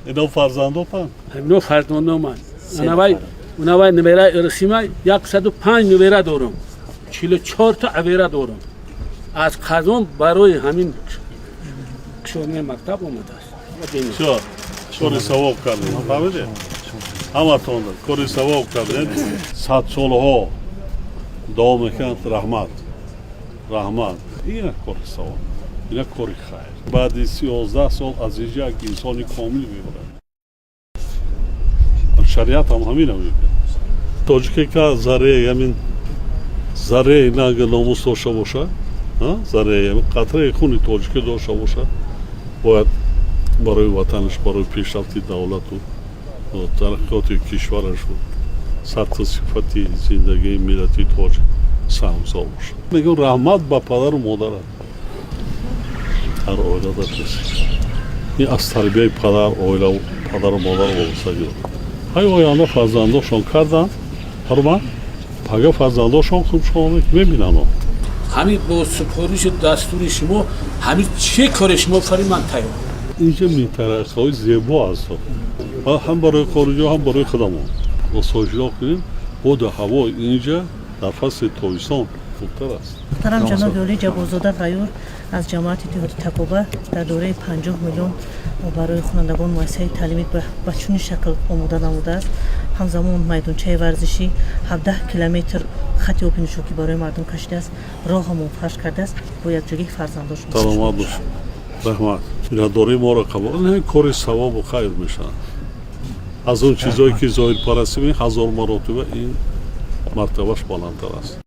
اینا فرزندان همینو فرزندان من اونوای نمیره ارسیمه 105 نمیره دارم 44 تا عبیره دارم از قضام برای همین کشورمی مکتب اومده است چه؟ کاری ثواب کردیم فهمیدی؟ همه تون کاری ثواب کردیم 100 سالها دوام میکنند رحمت اینه کاری ثواب اینه کاری خیر بعد 13 سال از اینجا یک انسانی کامل میبرد شریعت هم همینه میگه تاجیکی که ذره اینا اگه ناموس داشته باشه ذره قطره خونی تاجیکی داشته باشه باید برای وطنش برای پیشرفت دولت و ترقیات کشورش و سطح صفتی زندگی ملتی تاجیک سهمزا باشه میگم رحمت با پدر و مادر هر اویله در کسی این از تربیه پدر و مادر وابستگی دارد های آینده فرزنداشون کردن هرمان پگه فرزنداشون خوب شما میبینن همین با سپارش دستور شما همین چه کار شما فری من تایم اینجا میترک های زیبا هست هم برای خارجی هم برای خودمون با ساجلا کنیم بود هوا اینجا در فصل تابستان خوبتر است محترم جناب ولی جوادزاده غیور از جماعت اتحاد تکوبه در دوره 50 میلیون برای خوانندگان مؤسسه تعلیمی به چنین شکل آماده نموده است همزمان میدانچه ورزشی 17 کیلومتر خط آبی نوشابه برای مردم کشیده است راه هم فرش کرده است با یک جگه فرزنداش سلامت باش رحمت اینا دوره ما را قبول نه کاری ثواب و خیر میشن از اون چیزایی که ظاهر پرستی هزار مرتبه این مرتبهش بالاتر است